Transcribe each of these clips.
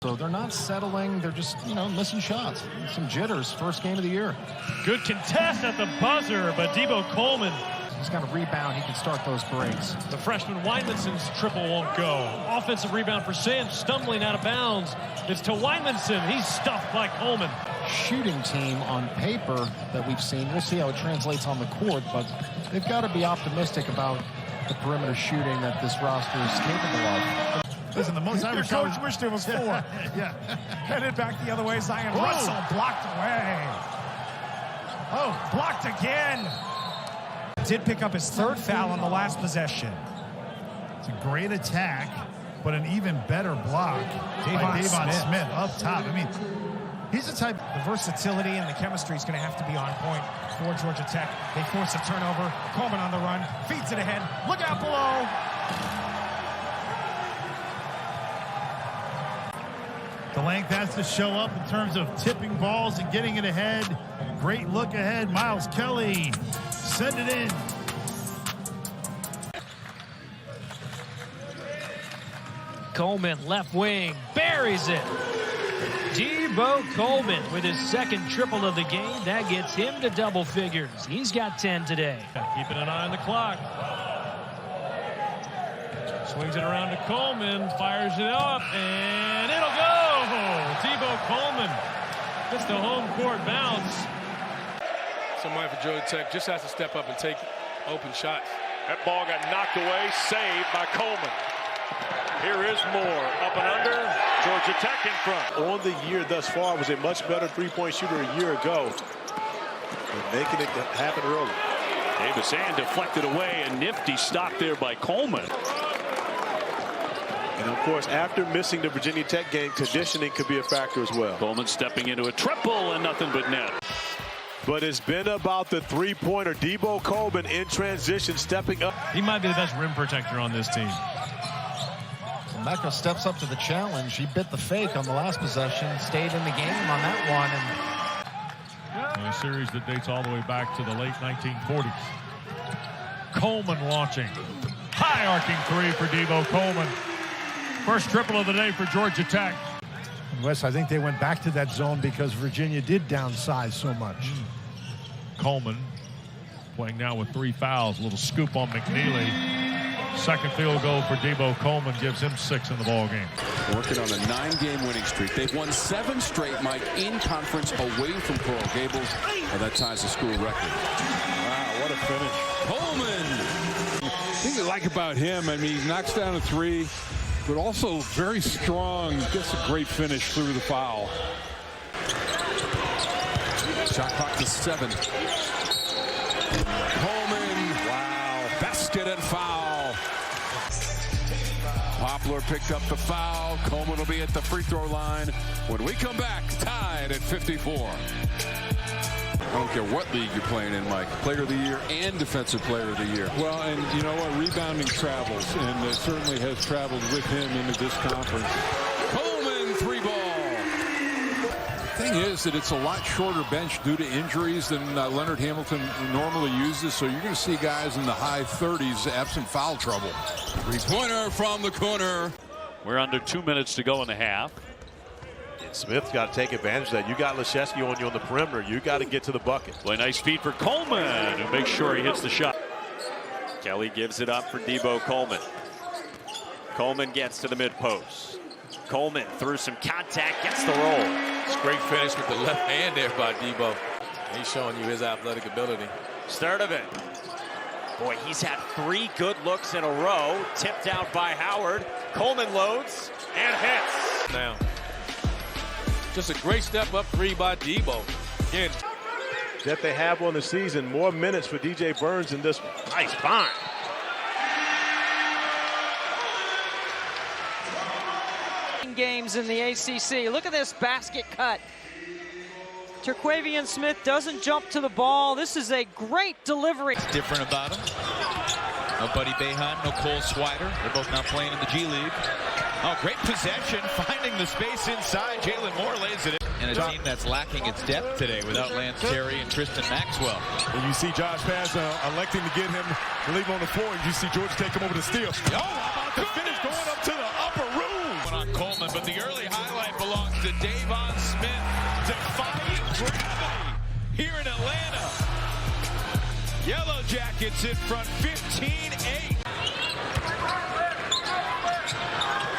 So they're not settling. They're just, missing shots. Some jitters. First game of the year. Good contest at the buzzer, but Deebo Coleman. He's got a rebound. He can start those breaks. The freshman Wymanson's triple won't go. Offensive rebound for Sam, stumbling out of bounds. It's to Wymanson. He's stuffed by Coleman. Shooting team on paper that we've seen. We'll see how it translates on the court, but they've got to be optimistic about the perimeter shooting that this roster is capable of. Listen, the most I ever saw. Coach wished it was 4. Yeah. Headed back the other way. Zion Russell blocked away. Oh, blocked again. Did pick up his 3rd foul on the last possession. It's a great attack, but an even better block by Davon Smith up top. I mean, he's the type. The versatility and the chemistry is going to have to be on point for Georgia Tech. They force a turnover. Coleman on the run, feeds it ahead. Look out below. The length has to show up in terms of tipping balls and getting it ahead. Great look ahead. Miles Kelly. Send it in. Coleman, left wing, buries it. Deebo Coleman with his 2nd triple of the game. That gets him to double figures. He's got 10 today. Keeping an eye on the clock. Swings it around to Coleman, fires it up, and it'll go! Deebo Coleman gets the home court bounce. Somebody for Georgia Tech just has to step up and take open shots. That ball got knocked away, saved by Coleman. Here is Moore, up and under, Georgia Tech in front. On the year thus far, was a much better three-point shooter a year ago. And making it happen early. Davis hand deflected away, a nifty stop there by Coleman. And of course, after missing the Virginia Tech game, conditioning could be a factor as well. Coleman stepping into a triple and nothing but net. But it's been about the three-pointer. Deebo Coleman in transition, stepping up. He might be the best rim protector on this team. Mecca steps up to the challenge. He bit the fake on the last possession, stayed in the game on that one. And a series that dates all the way back to the late 1940s. Coleman launching. High arcing 3 for Deebo Coleman. First triple of the day for Georgia Tech. Wes, I think they went back to that zone because Virginia did downsize so much. Coleman playing now with 3 fouls. A little scoop on McNeely. 2nd field goal for Deebo Coleman gives him 6 in the ball game. Working on a 9-game winning streak. They've won 7 straight, Mike, in conference away from Coral Gables, and that ties the school record. Wow, what a finish. Coleman! The thing I like about him, I mean, he knocks down a 3, but also very strong, gets a great finish through the foul. Shot clock to 7. Coleman, wow, basket and foul. Poplar picked up the foul. Coleman will be at the free throw line when we come back, tied at 54. I don't care what league you're playing in, Mike. Player of the year and defensive player of the year. Well, and you know what? Rebounding travels, and it certainly has traveled with him into this conference. Coleman, 3 ball. The thing is that it's a lot shorter bench due to injuries than Leonard Hamilton normally uses, so you're going to see guys in the high 30s absent foul trouble. 3-pointer from the corner. We're under 2 minutes to go in the half. And Smith's got to take advantage of that. You got Leschewski on you on the perimeter. You got to get to the bucket. Play nice feed for Coleman, who makes sure he hits the shot. Kelly gives it up for Deebo Coleman. Coleman gets to the mid-post. Coleman through some contact, gets the roll. It's a great finish with the left hand there by Deebo. He's showing you his athletic ability. Start of it. Boy, he's had 3 good looks in a row. Tipped out by Howard. Coleman loads and hits. Now, just a great step up 3 by Deebo. Again, that they have on the season, more minutes for DJ Burns in this one. Nice find. Games in the ACC. Look at this basket cut. Terquavian Smith doesn't jump to the ball. This is a great delivery. What's different about him? No Buddy Boeheim, no Cole Swider. They're both now playing in the G League. Oh, great possession, finding the space inside. Jalen Moore lays it in. And a team that's lacking its depth today without Lance Terry and Tristan Maxwell. And you see Josh Pastner electing to get him to leave on the floor, and you see Georgia take him over the steal. Oh, how about the finish going up to the upper room? On Coleman, but the early highlight to Davon Smith, defying gravity here in Atlanta. Yellow Jackets in front, 15-8.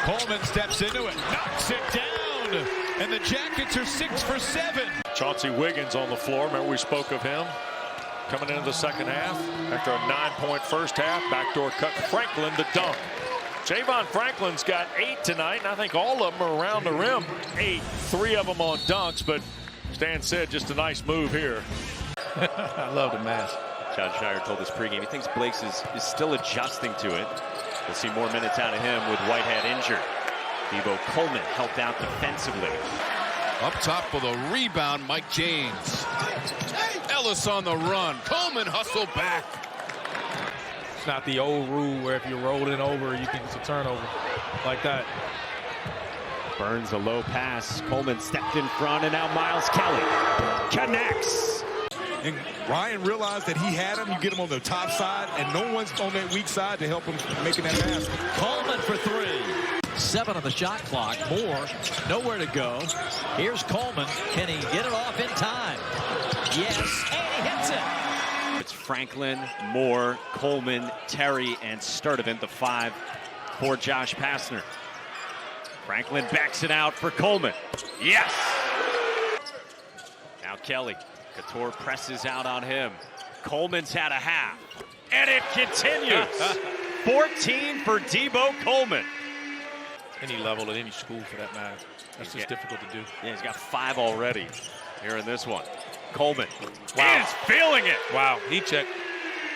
Coleman steps into it, knocks it down, and the Jackets are 6 for 7. Chauncey Wiggins on the floor. Remember, we spoke of him coming into the second half after a 9-point first half. Backdoor cut Franklin to dunk. Javon Franklin's got 8 tonight, and I think all of them are around the rim. 8, 3 of them on dunks, but Stan said just a nice move here. I love the mask. John Shire told us pregame he thinks Blakes is still adjusting to it. We'll see more minutes out of him with Whitehead injured. Deebo Coleman helped out defensively. Up top for the rebound, Mike James. Ellis on the run. Coleman hustled back. It's not the old rule where if you're rolling over, you think it's a turnover like that. Burns a low pass. Coleman stepped in front, and now Miles Kelly connects. And Ryan realized that he had him. You get him on the top side, and no one's on that weak side to help him making that basket. Coleman for 3. 7 on the shot clock. Moore, nowhere to go. Here's Coleman. Can he get it off in time? Yes, and he hits it. It's Franklin, Moore, Coleman, Terry, and Sturdivant, the 5 for Josh Pastner. Franklin backs it out for Coleman. Yes! Now Kelly. Couture presses out on him. Coleman's had a half. And it continues. 14 for Deebo Coleman. Any level at any school for that matter. That's just difficult to do. Yeah, he's got 5 already here in this one. Coleman is feeling it. Wow, he checked.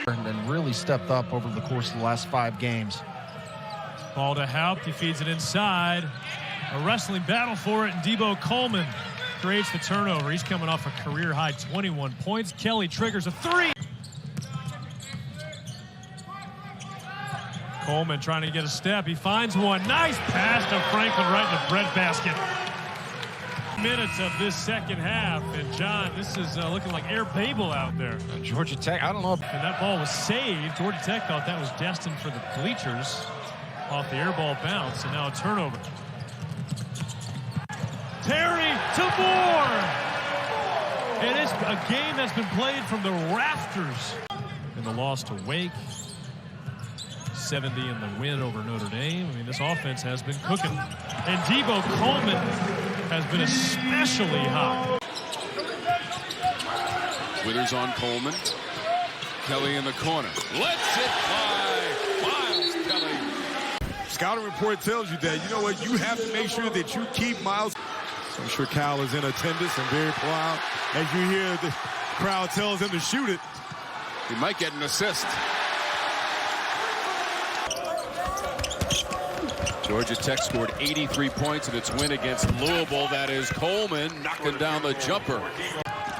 And really stepped up over the course of the last 5 games. Ball to Haupt. He feeds it inside. A wrestling battle for it, and Deebo Coleman creates the turnover. He's coming off a career-high 21 points. Kelly triggers a 3. Coleman trying to get a step. He finds one. Nice pass to Franklin right in the breadbasket. Minutes of this second half, and John, this is looking like Air Babel out there. Georgia Tech, I don't know. And that ball was saved. Georgia Tech thought that was destined for the bleachers off the air ball bounce, and now a turnover. Terry to Moore. And it's a game that's been played from the rafters. In the loss to Wake. 70 in the win over Notre Dame. I mean, this offense has been cooking. And Deebo Coleman has been especially hot. Withers on Coleman. Kelly in the corner. Lets it fly. Miles Kelly. Scouting report tells you that, you know what, you have to make sure that you keep Miles. I'm sure Kyle is in attendance and very proud as you hear the crowd tells him to shoot it. He might get an assist. Georgia Tech scored 83 points in its win against Louisville. That is Coleman knocking down the jumper.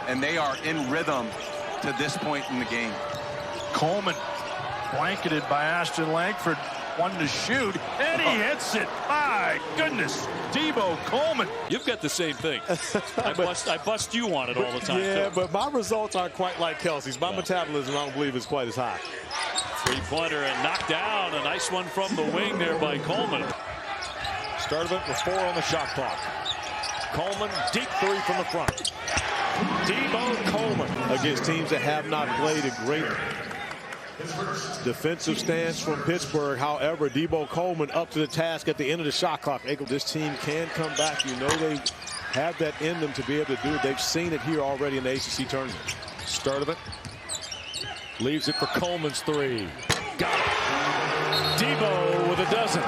And they are in rhythm to this point in the game. Coleman blanketed by Ashton Langford. One to shoot, and he hits it. My goodness, Deebo Coleman. You've got the same thing. I bust you on it all the time. Yeah, but my results aren't quite like Kelsey's. My metabolism, I don't believe, is quite as high. Three-pointer and knocked down. A nice one from the wing there by Coleman. Sturdivant with 4 on the shot clock. Coleman, deep 3 from the front. Deebo Coleman. Against teams that have not played a great defensive stance from Pittsburgh. However, Deebo Coleman up to the task at the end of the shot clock. This team can come back. You know they have that in them to be able to do it. They've seen it here already in the ACC tournament. Sturdivant leaves it for Coleman's 3. Got it. Deebo with a dozen.